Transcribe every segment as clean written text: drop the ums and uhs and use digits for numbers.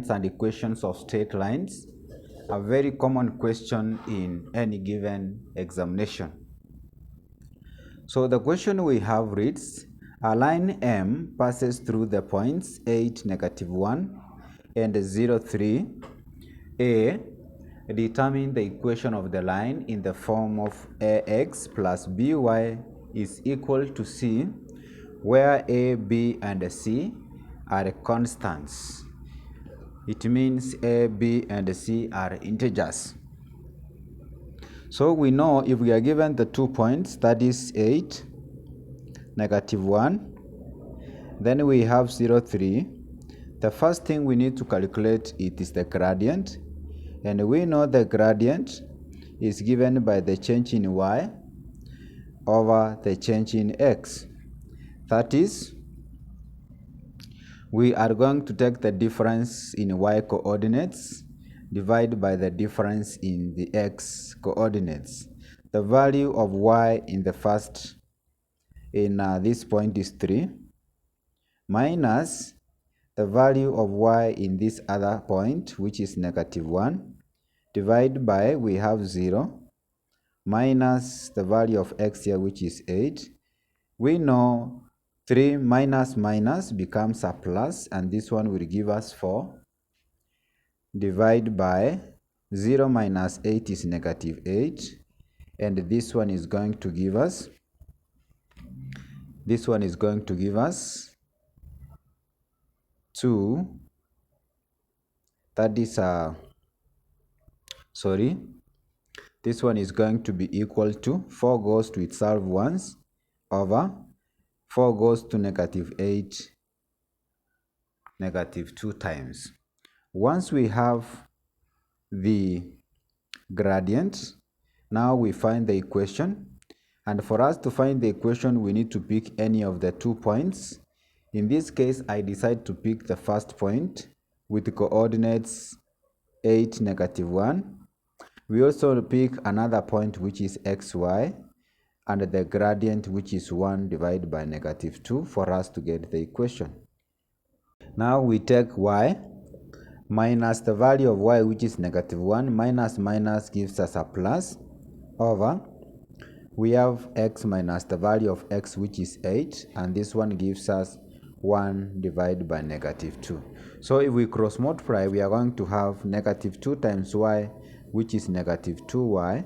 gradients and equations of straight lines, a very common question in any given examination. So the question we have reads, a line M passes through the points 8, -1 and 0, 3. A. Determine the equation of the line in the form of ax plus by is equal to c, where a, b, and c are constants. It means a, b, and c are integers. So we know if we are given the 2 points, that is 8, -1, then we have 0, 3. The first thing we need to calculate is the gradient, and we know the gradient is given by the change in y over the change in x. That is, we are going to take the difference in y coordinates divided by the difference in the x coordinates. The value of y in the first, this point is 3, minus the value of y in this other point, which is -1, divided by, we have 0, minus the value of x here, which is 8. We know 3 minus minus becomes a plus, and this one will give us 4. Divide by 0 minus 8 is -8, and this one is going to give us, 2. That is this one is going to be equal to 4 goes to itself once over 4 goes to -8, -2 times. Once we have the gradient, now we find the equation, and for us to find the equation we need to pick any of the 2 points. In this case, I decide to pick the first point with the coordinates 8, -1. We also pick another point which is xy, and the gradient which is 1 divided by -2 for us to get the equation. Now we take y minus the value of y, which is -1, minus minus gives us a plus, over, we have x minus the value of x, which is 8, and this one gives us 1 divided by -2. So if we cross multiply, we are going to have -2 times y, which is -2y.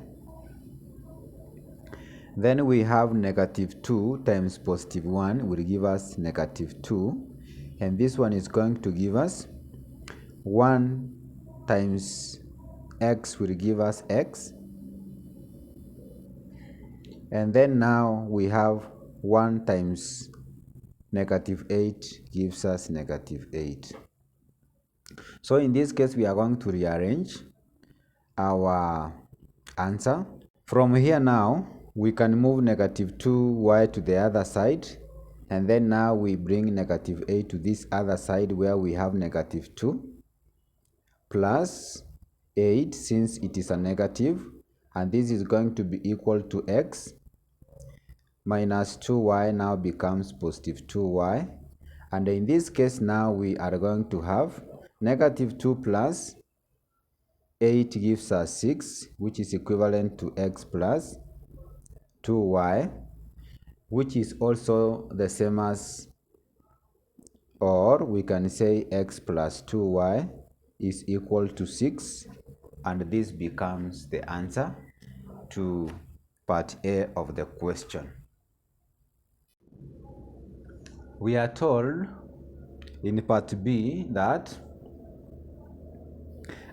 Then we have -2 times +1 will give us -2, and this one is going to give us 1 times x will give us x, and then now we have 1 times -8 gives us -8. So in this case, we are going to rearrange our answer. From here now, we can move -2y to the other side, and then now we bring -8 to this other side where we have -2 plus 8, since it is a negative, and this is going to be equal to x minus 2y now becomes +2y, and in this case now we are going to have -2 plus 8 gives us 6, which is equivalent to x plus 2y, which is also the same as, or we can say x plus 2y is equal to 6, and this becomes the answer to part A of the question. We are told in part B that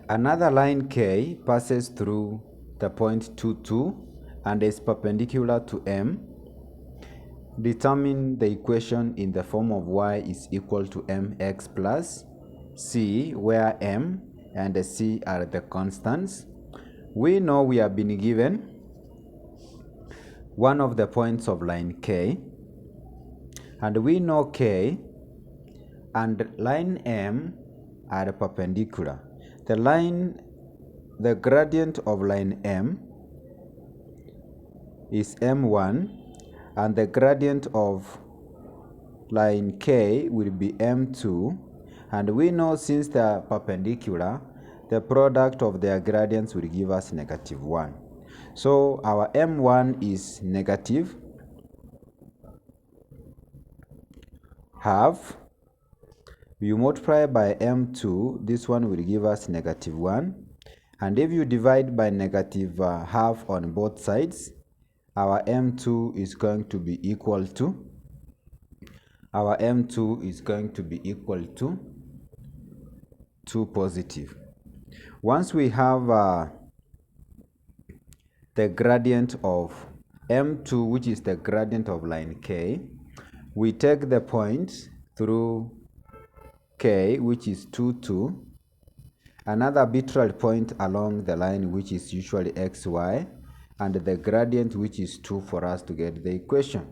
another line K passes through the point 2, 2 and is perpendicular to M. Determine the equation in the form of y is equal to mx plus c, where m and c are the constants. We know we have been given one of the points of line K, and we know K and line M are perpendicular. The gradient of line M is m1, and the gradient of line K will be m2, And we know since they are perpendicular, the product of their gradients will give us -1. So our m1 is negative half. You multiply by m2, this one will give us -1. And if you divide by -half on both sides, our m2 is going to be equal to, 2 positive. Once we have the gradient of m2, which is the gradient of line K, we take the point through K, which is 2, 2, another arbitrary point along the line, which is usually xy, and the gradient, which is 2, for us to get the equation.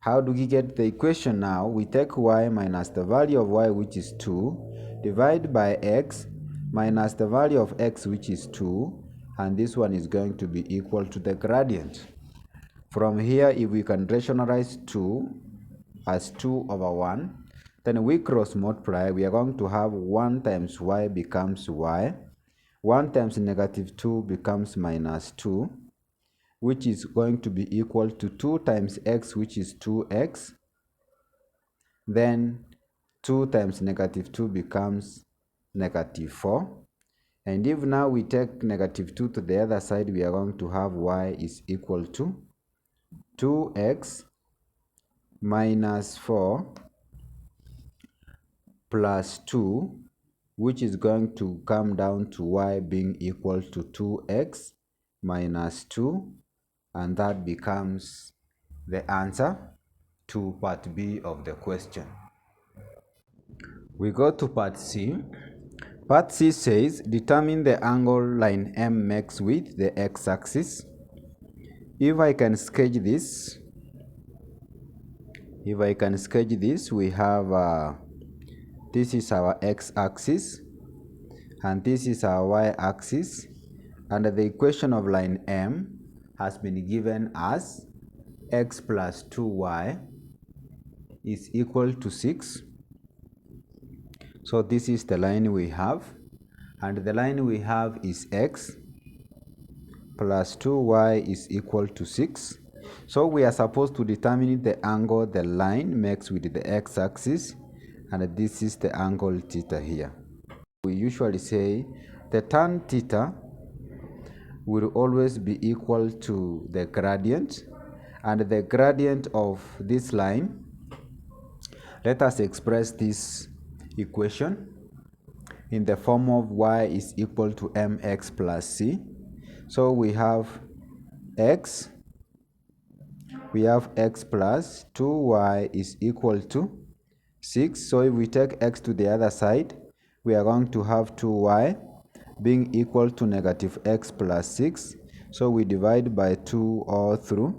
How do we get the equation now? We take y minus the value of y, which is 2, divide by x minus the value of x, which is 2, and this one is going to be equal to the gradient. From here, if we can rationalize 2 as 2 over 1, then we cross multiply. We are going to have 1 times y becomes y, 1 times -2 becomes -2, which is going to be equal to 2 times x, which is 2x. Then 2 times -2 becomes -4. And if now we take -2 to the other side, we are going to have y is equal to 2x minus 4 plus 2, which is going to come down to y being equal to 2x minus 2, and that becomes the answer to part B of the question. We go to part C. Part C says, determine the angle line M makes with the x-axis. If I can sketch this, we have this is our x-axis, and this is our y-axis, and the equation of line M has been given as x plus 2y is equal to 6. So this is the line we have, and the line we have is x plus 2y is equal to 6. So we are supposed to determine the angle the line makes with the x-axis, and this is the angle theta here. We usually say the tan theta will always be equal to the gradient, and the gradient of this line, let us express this equation in the form of y is equal to mx plus c. So we have x plus 2y is equal to 6. So if we take x to the other side, we are going to have 2y being equal to -x plus 6. So we divide by 2 all through.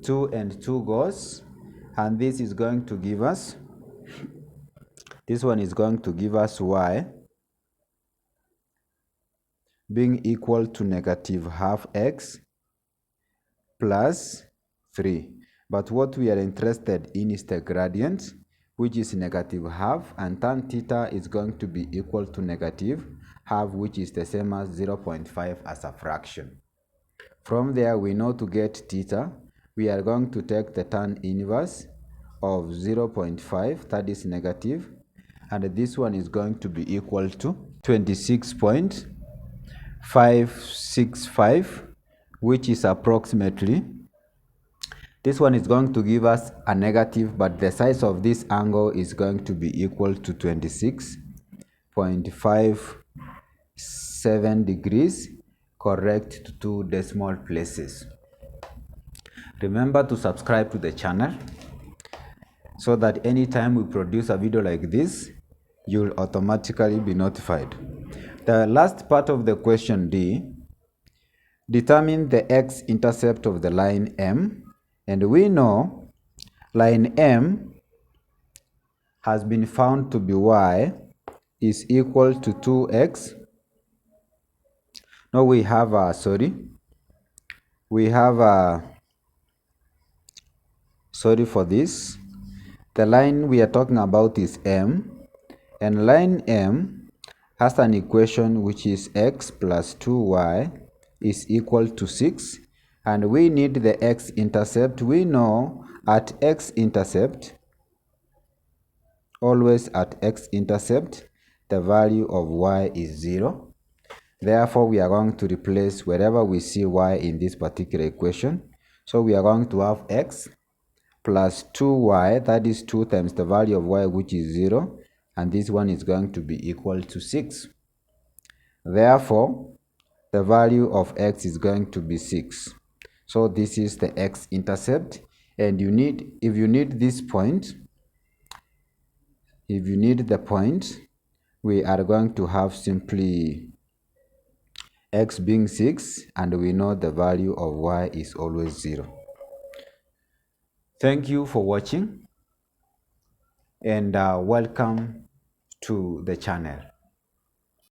2 and 2 goes, and this is going to give us, this one is going to give us y being equal to -half x plus 3. But what we are interested in is the gradient, which is -half, and tan theta is going to be equal to -half, which is the same as 0.5 as a fraction. From there, we know to get theta, we are going to take the tan inverse of 0.5, that is negative, and this one is going to be equal to 26.565, which is approximately, this one is going to give us a negative, but the size of this angle is going to be equal to 26.57 degrees, correct to 2 decimal places. Remember to subscribe to the channel so that anytime we produce a video like this, you'll automatically be notified. The last part of the question D, determine the x-intercept of the line M, and we know line M has been found to be y is equal to 2x. No, we have sorry for this. The line we are talking about is M, And line M has an equation which is x plus 2y is equal to 6, and we need the x-intercept. We know at x-intercept, always at x-intercept, the value of y is 0. Therefore, we are going to replace wherever we see y in this particular equation. So we are going to have x plus 2y, that is 2 times the value of y, which is 0, and this one is going to be equal to 6. Therefore, the value of x is going to be 6. So this is the x-intercept, and if you need this point, if you need the point, we are going to have simply x being 6, and we know the value of y is always 0. Thank you for watching, and welcome to the channel.